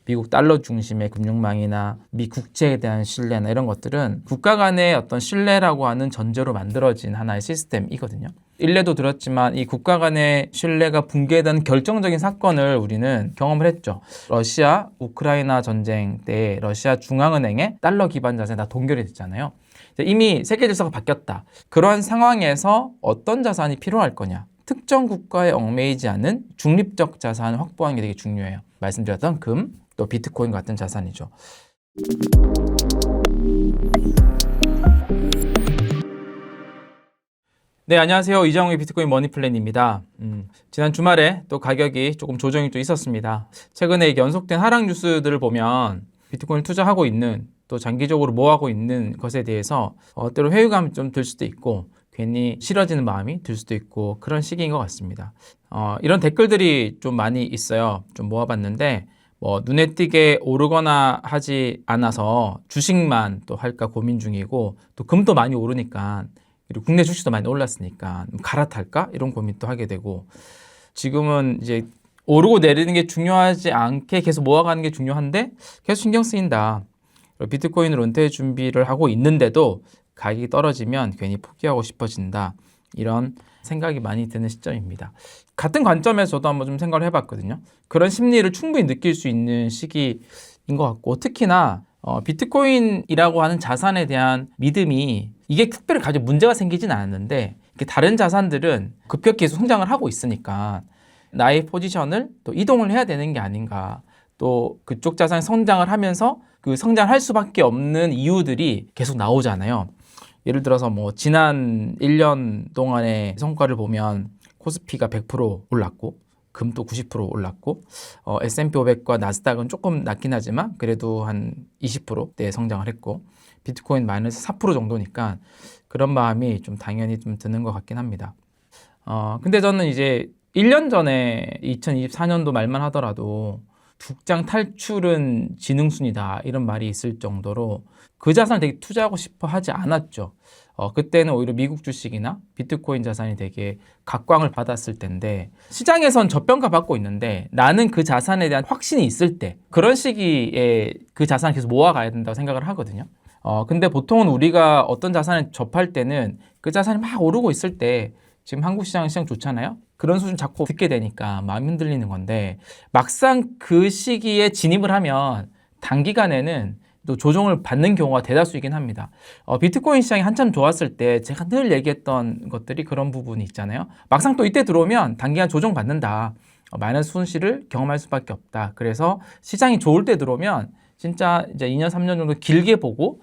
미국 달러 중심의 금융망이나 미 국채에 대한 신뢰나 이런 것들은 국가 간의 어떤 신뢰라고 하는 전제로 만들어진 하나의 시스템이거든요. 일례도 들었지만 이 국가 간의 신뢰가 붕괴된 결정적인 사건을 우리는 경험을 했죠. 러시아 우크라이나 전쟁 때 러시아 중앙은행의 달러 기반 자산이 다 동결이 됐잖아요. 이미 세계 질서가 바뀌었다. 그러한 상황에서 어떤 자산이 필요할 거냐. 특정 국가에 얽매이지 않은 중립적 자산을 확보하는 게 되게 중요해요. 말씀드렸던 금, 또 비트코인 같은 자산이죠. 네, 안녕하세요. 이장우의 비트코인 머니플랜입니다. 지난 주말에 또 가격이 조금 조정이 또 있었습니다. 최근에 연속된 하락 뉴스들을 보면 비트코인을 투자하고 있는 또 장기적으로 모아하고 있는 것에 대해서 때로 회의감이 좀 들 수도 있고 괜히 싫어지는 마음이 들 수도 있고 그런 시기인 것 같습니다. 이런 댓글들이 좀 많이 있어요. 좀 모아봤는데 눈에 띄게 오르거나 하지 않아서 주식만 또 할까 고민 중이고 또 금도 많이 오르니까 그리고 국내 주식도 많이 올랐으니까 갈아탈까 이런 고민도 하게 되고 지금은 이제 오르고 내리는 게 중요하지 않게 계속 모아가는 게 중요한데 계속 신경 쓰인다. 비트코인을 은퇴 준비를 하고 있는데도 가격이 떨어지면 괜히 포기하고 싶어진다. 이런 생각이 많이 드는 시점입니다. 같은 관점에서 저도 한번 좀 생각을 해봤거든요. 그런 심리를 충분히 느낄 수 있는 시기인 것 같고 특히나 비트코인이라고 하는 자산에 대한 믿음이 이게 특별히 가지고 문제가 생기진 않았는데 다른 자산들은 급격히 계속 성장을 하고 있으니까 나의 포지션을 또 이동을 해야 되는 게 아닌가. 또 그쪽 자산이 성장을 하면서 그 성장할 수밖에 없는 이유들이 계속 나오잖아요. 예를 들어서 지난 1년 동안의 성과를 보면 코스피가 100% 올랐고 금도 90% 올랐고 S&P 500과 나스닥은 조금 낮긴 하지만 그래도 한 20%대 성장을 했고 비트코인 마이너스 4% 정도니까 그런 마음이 좀 당연히 좀 드는 것 같긴 합니다. 근데 저는 이제 1년 전에 2024년도 말만 하더라도 국장 탈출은 지능순이다 이런 말이 있을 정도로 그 자산을 되게 투자하고 싶어 하지 않았죠. 그때는 오히려 미국 주식이나 비트코인 자산이 되게 각광을 받았을 텐데 시장에선 저평가 받고 있는데 나는 그 자산에 대한 확신이 있을 때 그런 시기에 그 자산을 계속 모아가야 된다고 생각을 하거든요. 근데 보통은 우리가 어떤 자산을 접할 때는 그 자산이 막 오르고 있을 때 지금 한국 시장 좋잖아요. 그런 수준 자꾸 듣게 되니까 마음이 흔들리는 건데 막상 그 시기에 진입을 하면 단기간에는 또 조정을 받는 경우가 대다수이긴 합니다. 비트코인 시장이 한참 좋았을 때 제가 늘 얘기했던 것들이 그런 부분이 있잖아요. 막상 또 이때 들어오면 단기간 조정 받는다. 마이너스 손실을 경험할 수밖에 없다. 그래서 시장이 좋을 때 들어오면 진짜 이제 2년, 3년 정도 길게 보고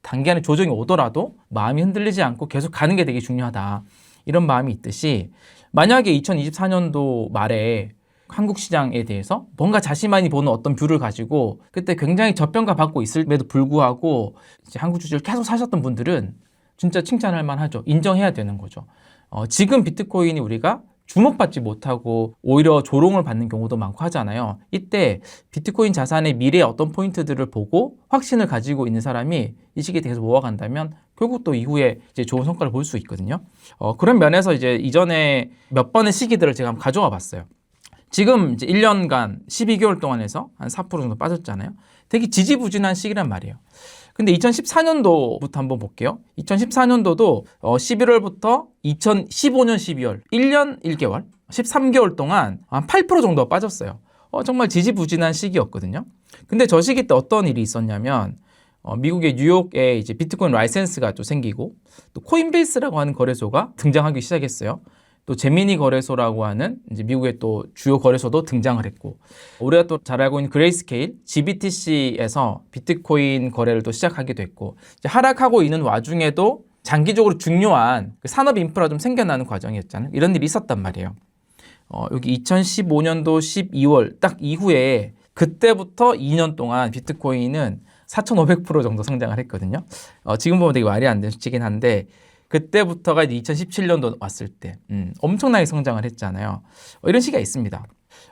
단기간에 조정이 오더라도 마음이 흔들리지 않고 계속 가는 게 되게 중요하다. 이런 마음이 있듯이 만약에 2024년도 말에 한국 시장에 대해서 뭔가 자신만이 보는 어떤 뷰를 가지고 그때 굉장히 저평가 받고 있음에도 불구하고 이제 한국 주식을 계속 사셨던 분들은 진짜 칭찬할 만하죠. 인정해야 되는 거죠. 지금 비트코인이 우리가 주목받지 못하고 오히려 조롱을 받는 경우도 많고 하잖아요. 이때 비트코인 자산의 미래의 어떤 포인트들을 보고 확신을 가지고 있는 사람이 이 시기에 계속 모아간다면 결국 또 이후에 이제 좋은 성과를 볼 수 있거든요. 그런 면에서 이제 이전에 몇 번의 시기들을 제가 한번 가져와 봤어요. 지금 이제 1년간 12개월 동안 해서 한 4% 정도 빠졌잖아요. 되게 지지부진한 시기란 말이에요. 근데 2014년도부터 한번 볼게요. 2014년도도 11월부터 2015년 12월 1년 1개월 13개월 동안 한 8% 정도 빠졌어요. 정말 지지부진한 시기였거든요. 근데 저 시기 때 어떤 일이 있었냐면 미국의 뉴욕에 이제 비트코인 라이센스가 또 생기고 또 코인베이스라고 하는 거래소가 등장하기 시작했어요. 또 제미니 거래소라고 하는 이제 미국의 또 주요 거래소도 등장을 했고 우리가 또 잘 알고 있는 그레이스케일 GBTC에서 비트코인 거래를 또 시작하게 됐고 이제 하락하고 있는 와중에도 장기적으로 중요한 그 산업 인프라 좀 생겨나는 과정이었잖아요. 이런 일이 있었단 말이에요. 여기 2015년도 12월 딱 이후에 그때부터 2년 동안 비트코인은 4,500% 정도 성장을 했거든요. 지금 보면 되게 말이 안 되는 수치긴 한데 그때부터가 이제 2017년도 왔을 때 엄청나게 성장을 했잖아요. 이런 시기가 있습니다.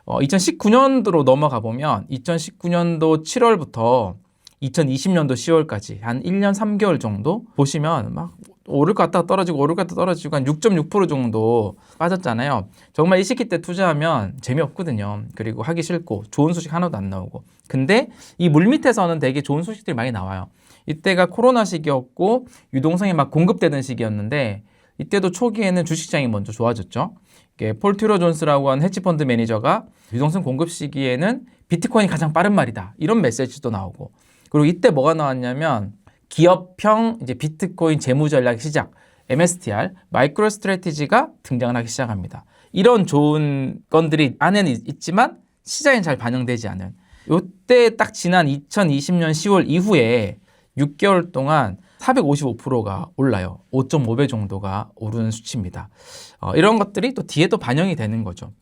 2019년도로 넘어가 보면 2019년도 7월부터 2020년도 10월까지 한 1년 3개월 정도 보시면 막 오를 것 같다가 떨어지고 오를 것 같다가 떨어지고 한 6.6% 정도 빠졌잖아요. 정말 이 시기 때 투자하면 재미없거든요. 그리고 하기 싫고 좋은 소식 하나도 안 나오고. 근데 이 물밑에서는 되게 좋은 소식들이 많이 나와요. 이때가 코로나 시기였고 유동성이 막 공급되던 시기였는데 이때도 초기에는 주식시장이 먼저 좋아졌죠. 폴 튜러 존스라고 하는 헤지펀드 매니저가 유동성 공급 시기에는 비트코인이 가장 빠른 말이다. 이런 메시지도 나오고. 그리고 이때 뭐가 나왔냐면 기업형 이제 비트코인 재무 전략 시작, MSTR, 마이크로 스트래티지가 등장을 하기 시작합니다. 이런 좋은 건들이 안에는 있지만 시장에 잘 반영되지 않은. 이때 딱 지난 2020년 10월 이후에 6개월 동안 455%가 올라요. 5.5배 정도가 오르는 수치입니다. 이런 것들이 또 뒤에 또 반영이 되는 거죠.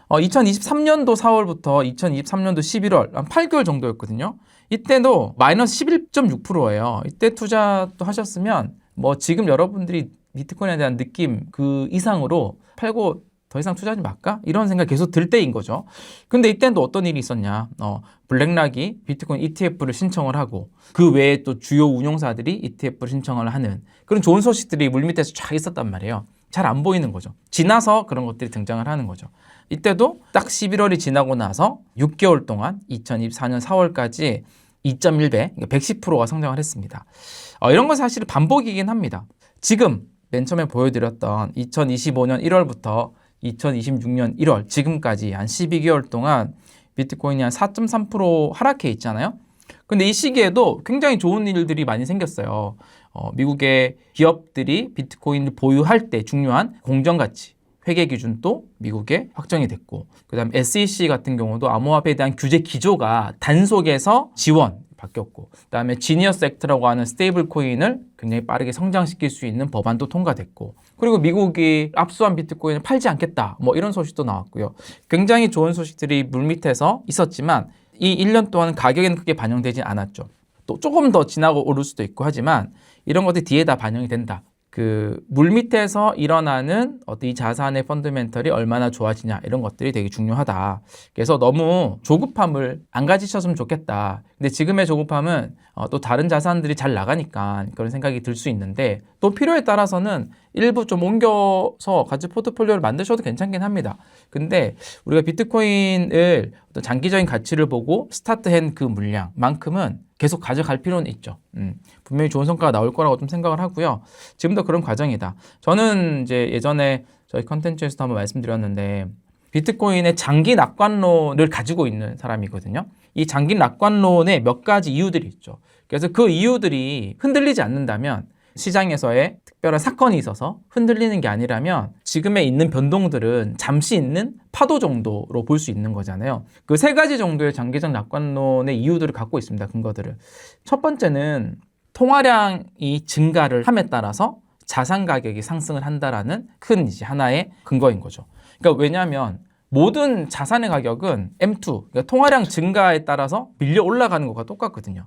2023년도 4월부터 2023년도 11월, 한 8개월 정도였거든요. 이때도 마이너스 11.6%예요. 이때 투자도 하셨으면 뭐 지금 여러분들이 비트코인에 대한 느낌 그 이상으로 팔고 더 이상 투자하지 말까? 이런 생각이 계속 들 때인 거죠. 근데 이때는 또 어떤 일이 있었냐? 블랙락이 비트코인 ETF를 신청을 하고 그 외에 또 주요 운용사들이 ETF를 신청을 하는 그런 좋은 소식들이 물밑에서 쫙 있었단 말이에요. 잘 안 보이는 거죠. 지나서 그런 것들이 등장을 하는 거죠. 이때도 딱 11월이 지나고 나서 6개월 동안 2024년 4월까지 2.1배, 그러니까 110%가 성장을 했습니다. 이런 건 사실 반복이긴 합니다. 지금 맨 처음에 보여드렸던 2025년 1월부터 2026년 1월 지금까지 한 12개월 동안 비트코인이 한 4.3% 하락해 있잖아요. 근데 이 시기에도 굉장히 좋은 일들이 많이 생겼어요. 미국의 기업들이 비트코인을 보유할 때 중요한 공정가치, 회계 기준도 미국에 확정이 됐고, 그 다음 SEC 같은 경우도 암호화폐에 대한 규제 기조가 단속에서 지원 바뀌었고, 그 다음에 지니어스 액트라고 하는 스테이블 코인을 굉장히 빠르게 성장시킬 수 있는 법안도 통과됐고, 그리고 미국이 압수한 비트코인을 팔지 않겠다, 뭐 이런 소식도 나왔고요. 굉장히 좋은 소식들이 물밑에서 있었지만 이 1년 동안 가격에는 크게 반영되지 않았죠. 또 조금 더 지나고 오를 수도 있고 하지만 이런 것들이 뒤에 다 반영이 된다. 그 물밑에서 일어나는 어떤 이 자산의 펀더멘털이 얼마나 좋아지냐 이런 것들이 되게 중요하다. 그래서 너무 조급함을 안 가지셨으면 좋겠다. 근데 지금의 조급함은 또 다른 자산들이 잘 나가니까 그런 생각이 들 수 있는데 또 필요에 따라서는 일부 좀 옮겨서 같이 포트폴리오를 만드셔도 괜찮긴 합니다. 근데 우리가 비트코인을 어떤 장기적인 가치를 보고 스타트한 그 물량만큼은 계속 가져갈 필요는 있죠. 분명히 좋은 성과가 나올 거라고 좀 생각을 하고요. 지금도 그런 과정이다. 저는 이제 예전에 저희 컨텐츠에서도 한번 말씀드렸는데 비트코인의 장기 낙관론을 가지고 있는 사람이거든요. 이 장기 낙관론에 몇 가지 이유들이 있죠. 그래서 그 이유들이 흔들리지 않는다면 시장에서의 특별한 사건이 있어서 흔들리는 게 아니라면 지금에 있는 변동들은 잠시 있는 파도 정도로 볼 수 있는 거잖아요. 그 세 가지 정도의 장기적 낙관론의 이유들을 갖고 있습니다. 근거들을. 첫 번째는 통화량이 증가를 함에 따라서 자산 가격이 상승을 한다라는 큰 이제 하나의 근거인 거죠. 그러니까 왜냐하면 모든 자산의 가격은 M2, 그러니까 통화량 증가에 따라서 밀려 올라가는 것과 똑같거든요.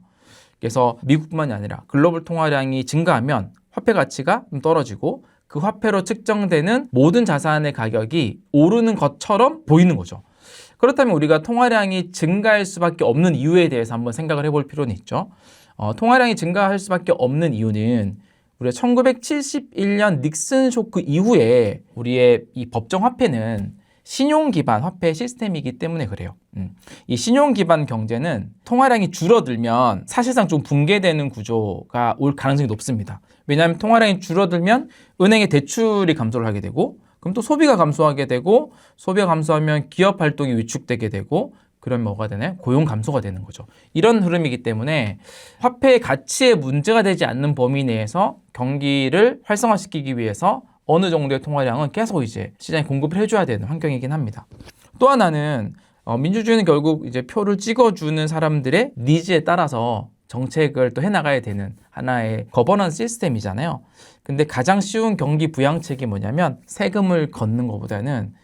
그래서 미국뿐만이 아니라 글로벌 통화량이 증가하면 화폐 가치가 떨어지고 그 화폐로 측정되는 모든 자산의 가격이 오르는 것처럼 보이는 거죠. 그렇다면 우리가 통화량이 증가할 수밖에 없는 이유에 대해서 한번 생각을 해볼 필요는 있죠. 통화량이 증가할 수밖에 없는 이유는 우리가 1971년 닉슨 쇼크 이후에 우리의 이 법정 화폐는 신용 기반 화폐 시스템이기 때문에 그래요. 이 신용 기반 경제는 통화량이 줄어들면 사실상 좀 붕괴되는 구조가 올 가능성이 높습니다. 왜냐하면 통화량이 줄어들면 은행의 대출이 감소를 하게 되고 그럼 또 소비가 감소하게 되고 소비가 감소하면 기업 활동이 위축되게 되고 그러면 뭐가 되나요? 고용 감소가 되는 거죠. 이런 흐름이기 때문에 화폐의 가치에 문제가 되지 않는 범위 내에서 경기를 활성화시키기 위해서 어느 정도의 통화량은 계속 이제 시장에 공급을 해줘야 되는 환경이긴 합니다. 또 하나는 민주주의는 결국 이제 표를 찍어주는 사람들의 니즈에 따라서 정책을 또 해나가야 되는 하나의 거버넌스 시스템이잖아요. 근데 가장 쉬운 경기 부양책이 뭐냐면 세금을 걷는 것보다는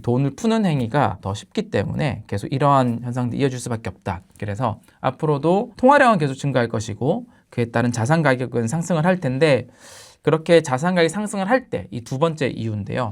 돈을 푸는 행위가 더 쉽기 때문에 계속 이러한 현상들이 이어질 수밖에 없다. 그래서 앞으로도 통화량은 계속 증가할 것이고 그에 따른 자산 가격은 상승을 할 텐데 그렇게 자산 가격이 상승을 할 때 이 두 번째 이유인데요.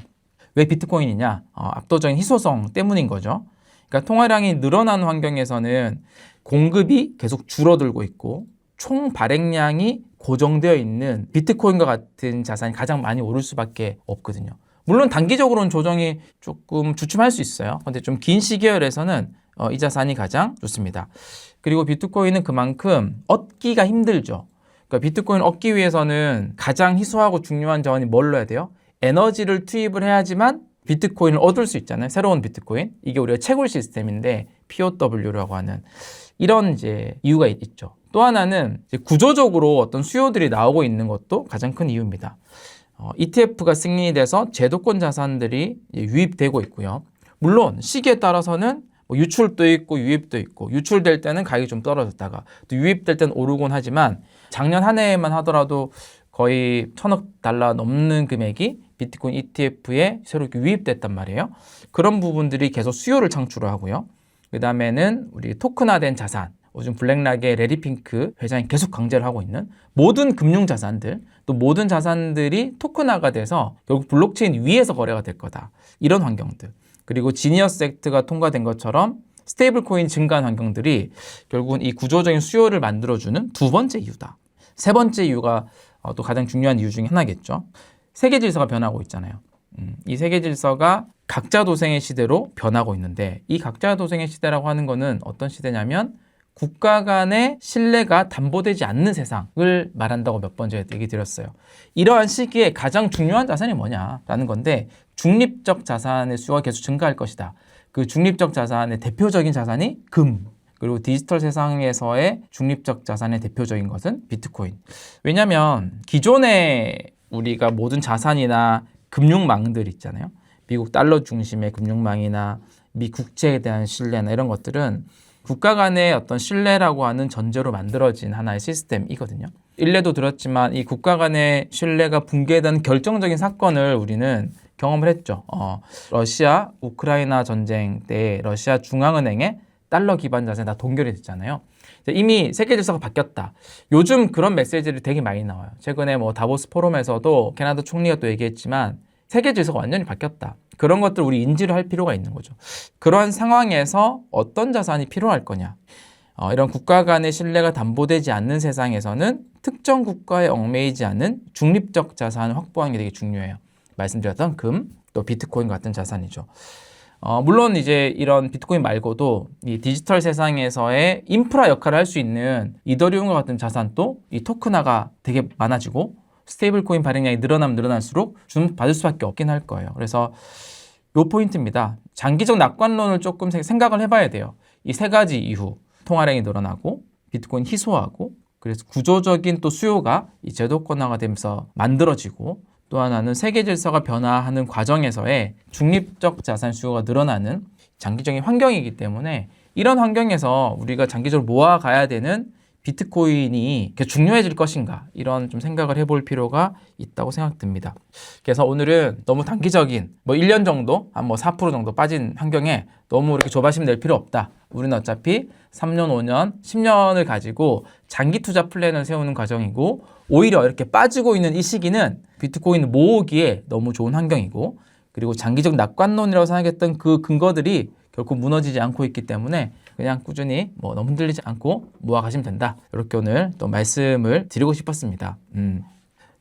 왜 비트코인이냐? 압도적인 희소성 때문인 거죠. 그러니까 통화량이 늘어나는 환경에서는 공급이 계속 줄어들고 있고 총 발행량이 고정되어 있는 비트코인과 같은 자산이 가장 많이 오를 수밖에 없거든요. 물론 단기적으로는 조정이 조금 주춤할 수 있어요. 근데 좀 긴 시계열에서는 이 자산이 가장 좋습니다. 그리고 비트코인은 그만큼 얻기가 힘들죠. 그러니까 비트코인 얻기 위해서는 가장 희소하고 중요한 자원이 뭘 넣어야 돼요? 에너지를 투입을 해야지만 비트코인을 얻을 수 있잖아요. 새로운 비트코인. 이게 우리가 채굴 시스템인데 POW라고 하는 이런 이제 이유가 있죠. 또 하나는 이제 구조적으로 어떤 수요들이 나오고 있는 것도 가장 큰 이유입니다. ETF가 승인이 돼서 제도권 자산들이 유입되고 있고요. 물론 시기에 따라서는 유출도 있고 유입도 있고 유출될 때는 가격이 좀 떨어졌다가 또 유입될 때는 오르곤 하지만 작년 한 해만 하더라도 거의 1,000억 달러 넘는 금액이 비트코인 ETF에 새로 유입됐단 말이에요. 그런 부분들이 계속 수요를 창출을 하고요. 그 다음에는 우리 토큰화된 자산, 요즘 블랙락의 레리핑크 회장이 계속 강제를 하고 있는 모든 금융 자산들, 또 모든 자산들이 토큰화가 돼서 결국 블록체인 위에서 거래가 될 거다. 이런 환경들. 그리고 지니어스 액트가 통과된 것처럼 스테이블 코인 증가한 환경들이 결국은 이 구조적인 수요를 만들어주는 두 번째 이유다. 세 번째 이유가 또 가장 중요한 이유 중에 하나겠죠. 세계 질서가 변하고 있잖아요. 이 세계 질서가 각자 도생의 시대로 변하고 있는데 이 각자 도생의 시대라고 하는 거는 어떤 시대냐면 국가 간의 신뢰가 담보되지 않는 세상을 말한다고 몇 번 전에 얘기 드렸어요. 이러한 시기에 가장 중요한 자산이 뭐냐라는 건데 중립적 자산의 수요가 계속 증가할 것이다. 그 중립적 자산의 대표적인 자산이 금, 그리고 디지털 세상에서의 중립적 자산의 대표적인 것은 비트코인. 왜냐하면 기존에 우리가 모든 자산이나 금융망들 있잖아요. 미국 달러 중심의 금융망이나 미 국채에 대한 신뢰나 이런 것들은 국가 간의 어떤 신뢰라고 하는 전제로 만들어진 하나의 시스템이거든요. 일례도 들었지만 이 국가 간의 신뢰가 붕괴된 결정적인 사건을 우리는 경험을 했죠. 러시아 우크라이나 전쟁 때 러시아 중앙은행에 달러 기반 자산이 다 동결이 됐잖아요. 이미 세계 질서가 바뀌었다. 요즘 그런 메시지를 되게 많이 나와요. 최근에 다보스 포럼에서도 캐나다 총리가 또 얘기했지만 세계 질서가 완전히 바뀌었다. 그런 것들 우리 인지를 할 필요가 있는 거죠. 그러한 상황에서 어떤 자산이 필요할 거냐. 이런 국가 간의 신뢰가 담보되지 않는 세상에서는 특정 국가에 얽매이지 않은 중립적 자산을 확보하는 게 되게 중요해요. 말씀드렸던 금, 또 비트코인 같은 자산이죠. 물론 이제 이런 비트코인 말고도 이 디지털 세상에서의 인프라 역할을 할 수 있는 이더리움과 같은 자산도 이 토큰화가 되게 많아지고 스테이블 코인 발행량이 늘어나면 늘어날수록 받을 수밖에 없긴 할 거예요. 그래서 요 포인트입니다. 장기적 낙관론을 조금 생각을 해봐야 돼요. 이 세 가지 이후 통화량이 늘어나고 비트코인 희소하고 그래서 구조적인 또 수요가 이 제도권화가 되면서 만들어지고 또 하나는 세계 질서가 변화하는 과정에서의 중립적 자산 수요가 늘어나는 장기적인 환경이기 때문에 이런 환경에서 우리가 장기적으로 모아가야 되는 비트코인이 중요해질 것인가 이런 좀 생각을 해볼 필요가 있다고 생각됩니다. 그래서 오늘은 너무 단기적인 1년 정도 한 4% 정도 빠진 환경에 너무 이렇게 조바심 낼 필요 없다. 우리는 어차피 3년, 5년, 10년을 가지고 장기 투자 플랜을 세우는 과정이고 오히려 이렇게 빠지고 있는 이 시기는 비트코인을 모으기에 너무 좋은 환경이고 그리고 장기적 낙관론이라고 생각했던 그 근거들이 결코 무너지지 않고 있기 때문에 그냥 꾸준히 너무 흔들리지 않고 모아가시면 된다. 이렇게 오늘 또 말씀을 드리고 싶었습니다.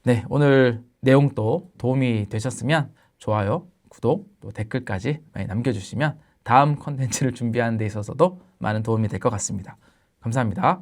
네, 오늘 내용도 도움이 되셨으면 좋아요, 구독, 또 댓글까지 많이 남겨주시면 다음 컨텐츠를 준비하는 데 있어서도 많은 도움이 될 것 같습니다. 감사합니다.